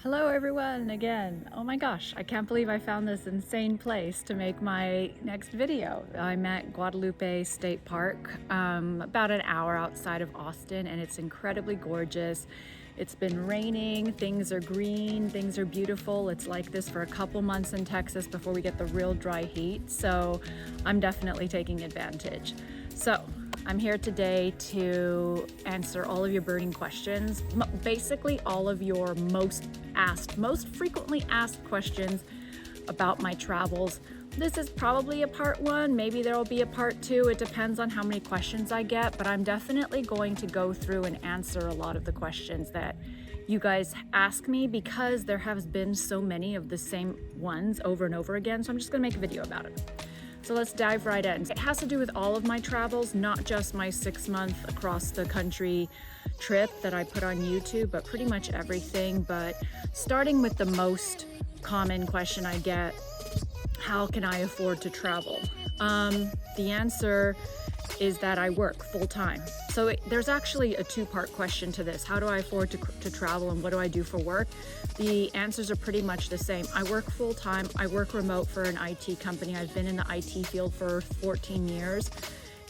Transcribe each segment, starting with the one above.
Hello everyone again. Oh my gosh, I can't believe I found this insane place to make my next video. I'm at Guadalupe State Park, about an hour outside of Austin, and it's incredibly gorgeous. It's been raining, things are green, things are beautiful. It's like this for a couple months in Texas before we get the real dry heat, so I'm definitely taking advantage. So I'm here today to answer all of your burning questions, basically all of your most frequently asked questions about my travels. This is probably a part one, maybe there will be a part two. It depends on how many questions I get, but I'm definitely going to go through and answer a lot of the questions that you guys ask me because there has been so many of the same ones over and over again, so I'm just gonna make a video about it. So let's dive right in. It has to do with all of my travels, not just my 6-month across the country trip that I put on YouTube, but pretty much everything. But starting with the most common question I get, how can I afford to travel? The answer is that I work full-time. So there's actually a two-part question to this. How do I afford to travel and what do I do for work? The answers are pretty much the same. I work full-time. I work remote for an IT company. I've been in the IT field for 14 years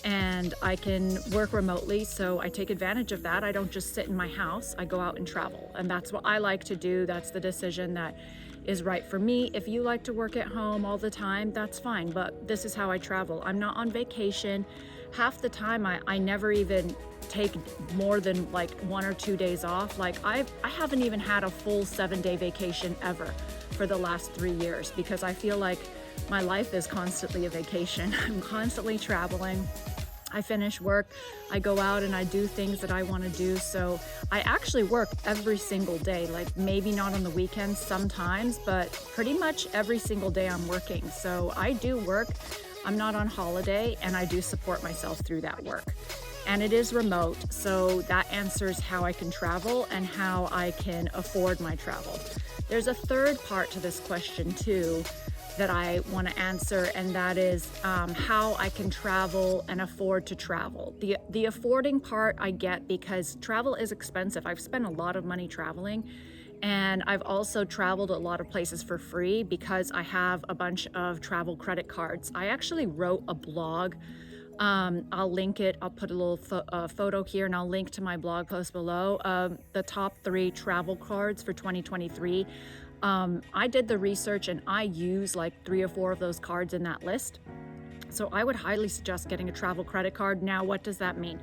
and I can work remotely, so I take advantage of that. I don't just sit in my house. I go out and travel, and that's what I like to do. That's the decision that is right for me. If you like to work at home all the time, that's fine, but this is how I travel. I'm not on vacation. Half the time I never even take more than like 1 or 2 days off. Like I haven't even had a full 7-day vacation ever for the last 3 years because I feel like my life is constantly a vacation. I'm constantly traveling. I finish work, I go out and I do things that I want to do. So I actually work every single day, like maybe not on the weekends sometimes, but pretty much every single day I'm working. So I do work. I'm not on holiday and I do support myself through that work. And it is remote, so that answers how I can travel and how I can afford my travel. There's a third part to this question too that I want to answer, and that is how I can travel and afford to travel. The affording part I get because travel is expensive. I've spent a lot of money traveling, and I've also traveled a lot of places for free because I have a bunch of travel credit cards. I actually wrote a blog. I'll link it. I'll put a little photo here and I'll link to my blog post below. The top 3 travel cards for 2023. I did the research and I use like 3 or 4 of those cards in that list. So I would highly suggest getting a travel credit card. Now, what does that mean?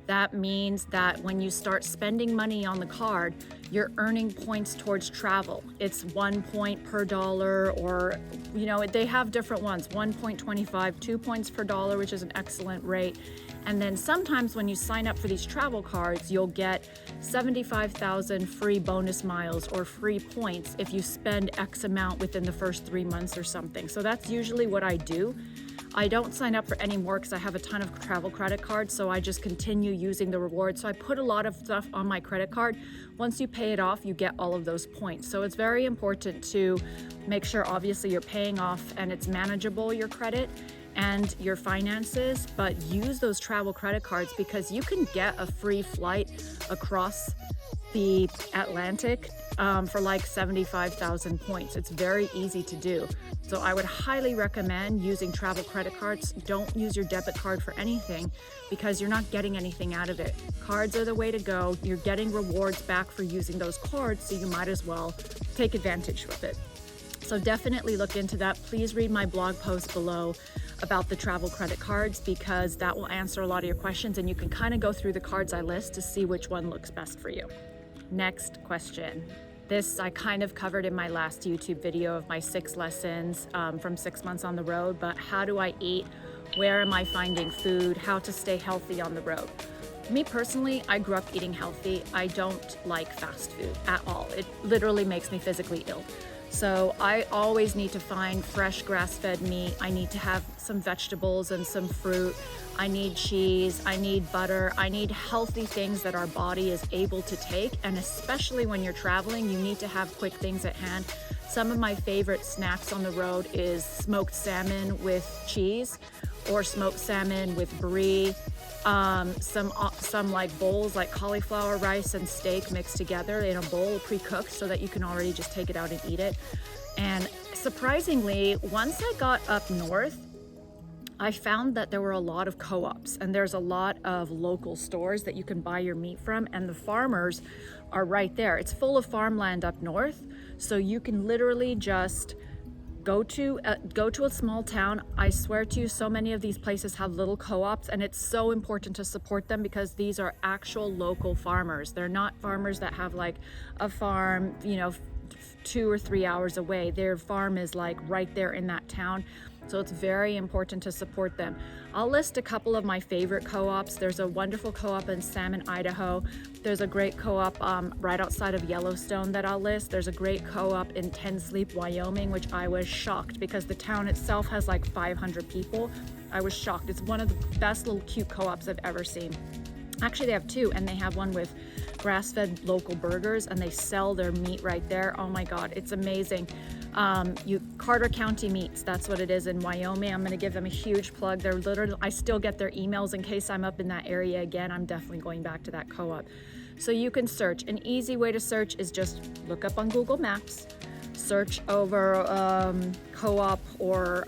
That means that when you start spending money on the card, you're earning points towards travel. It's 1 point per dollar, or, you know, they have different ones, 1.25, 2 points per dollar, which is an excellent rate. And then sometimes when you sign up for these travel cards, you'll get 75,000 free bonus miles or free points if you spend X amount within the first 3 months or something. So that's usually what I do. I don't sign up for any more because I have a ton of travel credit cards, so I just continue using the rewards. So I put a lot of stuff on my credit card. Once you pay it off, you get all of those points. So it's very important to make sure, obviously, you're paying off and it's manageable, your credit and your finances, but use those travel credit cards because you can get a free flight across the Atlantic for like 75,000 points. It's very easy to do. So I would highly recommend using travel credit cards. Don't use your debit card for anything because you're not getting anything out of it. Cards are the way to go. You're getting rewards back for using those cards, so you might as well take advantage of it. So definitely look into that. Please read my blog post below about the travel credit cards because that will answer a lot of your questions and you can kind of go through the cards I list to see which one looks best for you. Next question. This I kind of covered in my last YouTube video of my 6 lessons from 6 months on the road, but how do I eat? Where am I finding food? How to stay healthy on the road? Me personally, I grew up eating healthy. I don't like fast food at all. It literally makes me physically ill. So I always need to find fresh grass-fed meat. I need to have some vegetables and some fruit. I need cheese, I need butter, I need healthy things that our body is able to take. And especially when you're traveling, you need to have quick things at hand. Some of my favorite snacks on the road is smoked salmon with cheese or smoked salmon with brie. some like bowls, like cauliflower, rice, and steak mixed together in a bowl, pre-cooked, so that you can already just take it out and eat it. And surprisingly, once I got up north, I found that there were a lot of co-ops, and there's a lot of local stores that you can buy your meat from, and the farmers are right there. It's full of farmland up north, so you can literally just go to a small town. I swear to you, so many of these places have little co-ops, and it's so important to support them because these are actual local farmers. They're not farmers that have like a farm, you know, 2 or 3 hours away. Their farm is like right there in that town. So it's very important to support them. I'll list a couple of my favorite co-ops. There's a wonderful co-op in Salmon, Idaho. There's a great co-op right outside of Yellowstone that I'll list. There's a great co-op in Ten Sleep, Wyoming, which I was shocked because the town itself has like 500 people. I was shocked. It's one of the best little cute co-ops I've ever seen. Actually, they have two, and they have one with grass-fed local burgers, and they sell their meat right there. Oh my God, it's amazing. Carter County Meats, that's what it is in Wyoming. I'm gonna give them a huge plug. They're literally, I still get their emails in case I'm up in that area again. I'm definitely going back to that co-op. So you can search. An easy way to search is just look up on Google Maps, search over co-op or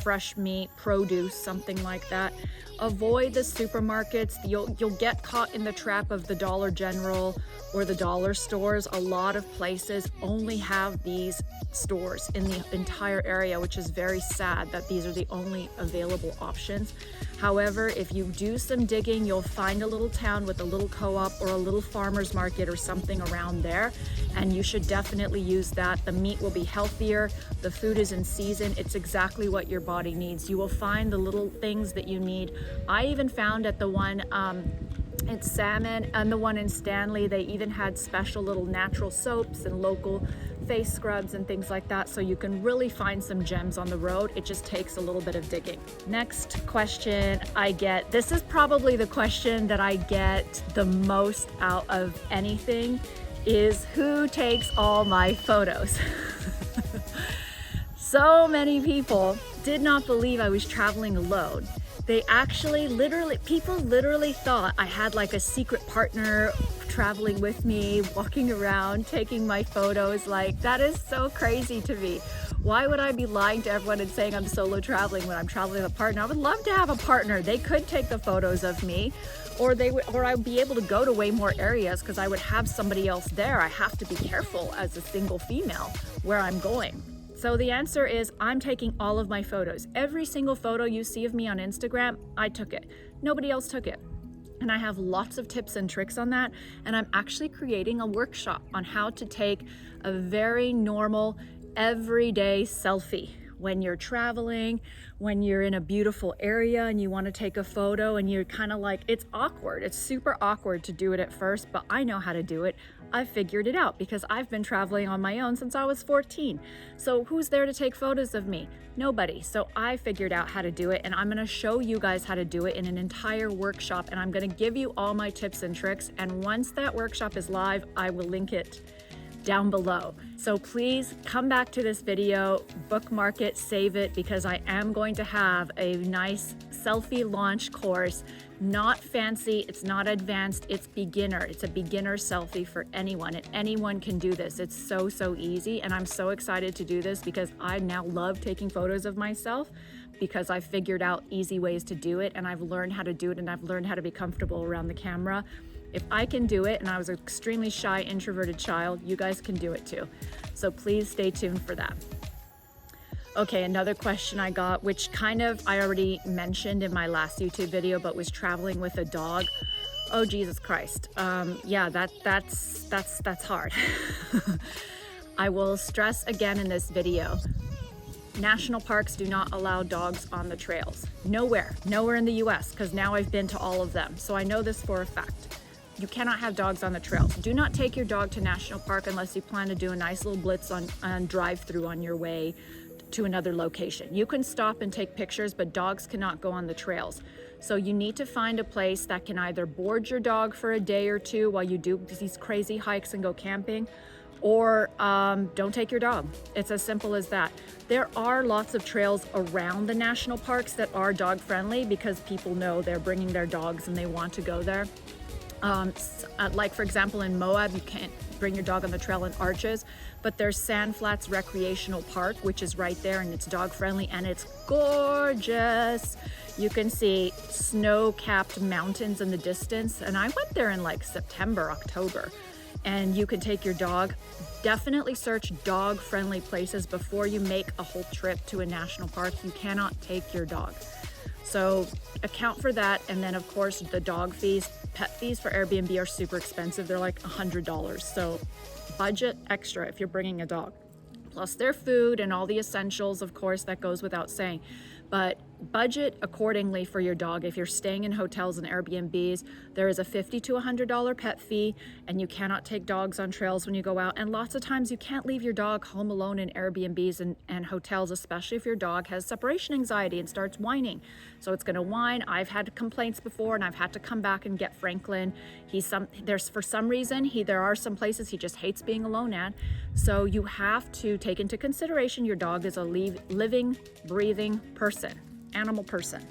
fresh meat, produce, something like that. Avoid the supermarkets. You'll get caught in the trap of the Dollar General or the dollar stores. A lot of places only have these stores in the entire area, which is very sad that these are the only available options. However, if you do some digging, you'll find a little town with a little co-op or a little farmer's market or something around there, and you should definitely use that. The meat will be healthier, the food is in season, it's exactly what your body needs. You will find the little things that you need. I even found at the one in Salmon and the one in Stanley, they even had special little natural soaps and local face scrubs and things like that, so you can really find some gems on the road. It just takes a little bit of digging. Next question I get, this is probably the question that I get the most out of anything, is who takes all my photos? So many people did not believe I was traveling alone. They actually people literally thought I had like a secret partner traveling with me, walking around, taking my photos. Like, that is so crazy to me. Why would I be lying to everyone and saying I'm solo traveling when I'm traveling with a partner? I would love to have a partner. They could take the photos of me, or I'd be able to go to way more areas because I would have somebody else there. I have to be careful as a single female where I'm going. So the answer is I'm taking all of my photos. Every single photo you see of me on Instagram, I took it. Nobody else took it. And I have lots of tips and tricks on that. And I'm actually creating a workshop on how to take a very normal, everyday selfie when you're traveling, when you're in a beautiful area and you want to take a photo and you're kind of like, it's awkward. It's super awkward to do it at first, but I know how to do it. I figured it out because I've been traveling on my own since I was 14. So who's there to take photos of me? Nobody. So I figured out how to do it, and I'm going to show you guys how to do it in an entire workshop, and I'm going to give you all my tips and tricks. And once that workshop is live, I will link it down below. So please come back to this video, bookmark it, save it, because I am going to have a nice selfie launch course. Not fancy, it's not advanced, it's beginner. It's a beginner selfie for anyone, and anyone can do this. It's so, so easy, and I'm so excited to do this because I now love taking photos of myself because I figured out easy ways to do it, and I've learned how to do it, and I've learned how to be comfortable around the camera. If I can do it, and I was an extremely shy, introverted child, you guys can do it too. So please stay tuned for that. Okay, another question I got, which kind of I already mentioned in my last YouTube video, but was traveling with a dog. Oh, Jesus Christ. Yeah, that's hard. I will stress again in this video. National parks do not allow dogs on the trails. Nowhere in the US, because now I've been to all of them. So I know this for a fact. You cannot have dogs on the trails. Do not take your dog to National Park unless you plan to do a nice little blitz on drive-through on your way to another location. You can stop and take pictures, but dogs cannot go on the trails. So you need to find a place that can either board your dog for a day or two while you do these crazy hikes and go camping, or don't take your dog. It's as simple as that. There are lots of trails around the national parks that are dog friendly because people know they're bringing their dogs and they want to go there. Like for example, in Moab, you can't bring your dog on the trail in Arches, but there's Sand Flats Recreational Park, which is right there, and it's dog friendly and it's gorgeous. You can see snow-capped mountains in the distance, and I went there in like September, October, and you can take your dog. Definitely search dog-friendly places before you make a whole trip to a national park. You cannot take your dog. So account for that, and then of course the dog fees. Pet fees for Airbnb are super expensive. They're like $100. So budget extra if you're bringing a dog. Plus their food and all the essentials, of course, that goes without saying. But budget accordingly for your dog. If you're staying in hotels and Airbnbs, there is a $50 to $100 pet fee, and you cannot take dogs on trails when you go out. And lots of times you can't leave your dog home alone in Airbnbs and hotels, especially if your dog has separation anxiety and starts whining. So it's gonna whine. I've had complaints before, and I've had to come back and get Franklin. For some reason, there are some places he just hates being alone at. So you have to take into consideration your dog is a living, breathing person. Animal person,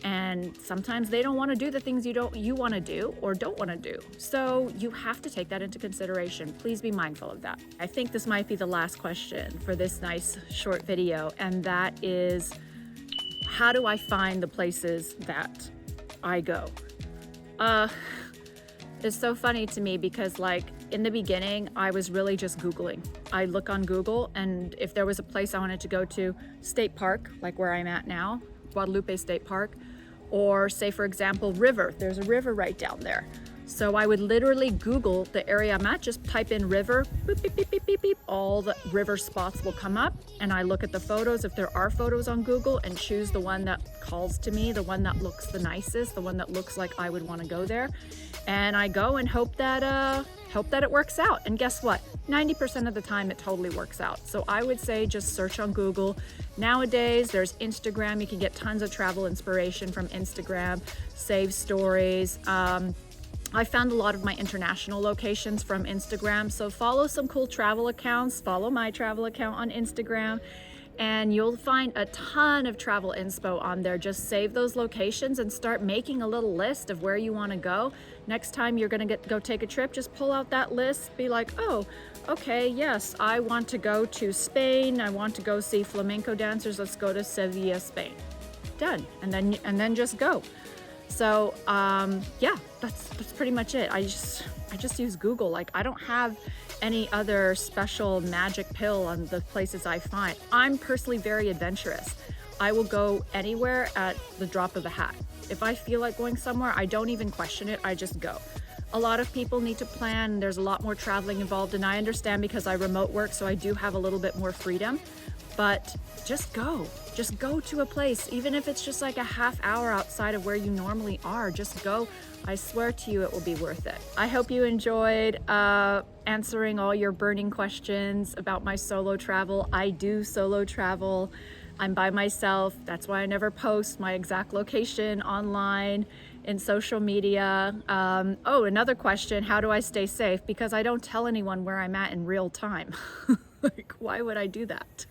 and sometimes they don't want to do the things you want to do or don't want to do, so you have to take that into consideration. Please be mindful of that. I think this might be the last question for this nice short video, and that is, how do I find the places that I go? It's so funny to me because like in the beginning I was really just Googling. I look on Google, and if there was a place I wanted to go to, state park, like where I'm at now, Guadalupe State Park, or say for example river, there's a river right down there. So I would literally Google the area I'm at, just type in river, beep, beep, beep, beep, beep, beep. All the river spots will come up, and I look at the photos, if there are photos on Google, and choose the one that calls to me, the one that looks the nicest, the one that looks like I would want to go there. And I go and hope that it works out. And guess what? 90% of the time it totally works out. So I would say just search on Google. Nowadays, there's Instagram. You can get tons of travel inspiration from Instagram, save stories. I found a lot of my international locations from Instagram. So follow some cool travel accounts. Follow my travel account on Instagram, and you'll find a ton of travel inspo on there. Just save those locations and start making a little list of where you want to go. Next time you're going to go take a trip, just pull out that list. Be like, oh, okay, yes, I want to go to Spain. I want to go see flamenco dancers. Let's go to Sevilla, Spain. Done. And then just go. So yeah, that's pretty much it. I just use Google. Like, I don't have any other special magic pill on the places I find. I'm personally very adventurous. I will go anywhere at the drop of a hat. If I feel like going somewhere, I don't even question it, I just go. A lot of people need to plan. There's a lot more traveling involved, and I understand because I remote work, so I do have a little bit more freedom. But just go to a place, even if it's just like a half hour outside of where you normally are. Just go. I swear to you, it will be worth it. I hope you enjoyed answering all your burning questions about my solo travel. I do solo travel. I'm by myself. That's why I never post my exact location online in social media. Oh, another question, how do I stay safe? Because I don't tell anyone where I'm at in real time. Like, why would I do that?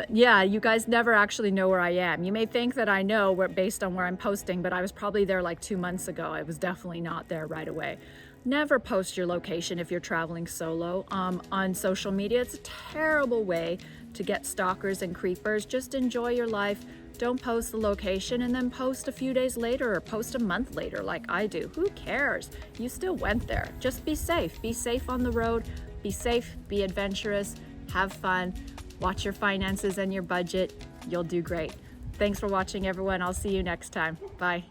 Yeah, you guys never actually know where I am. You may think that I know based on where I'm posting, but I was probably there like 2 months ago. I was definitely not there right away. Never post your location if you're traveling solo on social media. It's a terrible way to get stalkers and creepers. Just enjoy your life. Don't post the location and then post a few days later or post a month later like I do. Who cares? You still went there. Just be safe. Be safe on the road. Be safe, be adventurous, have fun, watch your finances and your budget. You'll do great. Thanks for watching, everyone. I'll see you next time. Bye.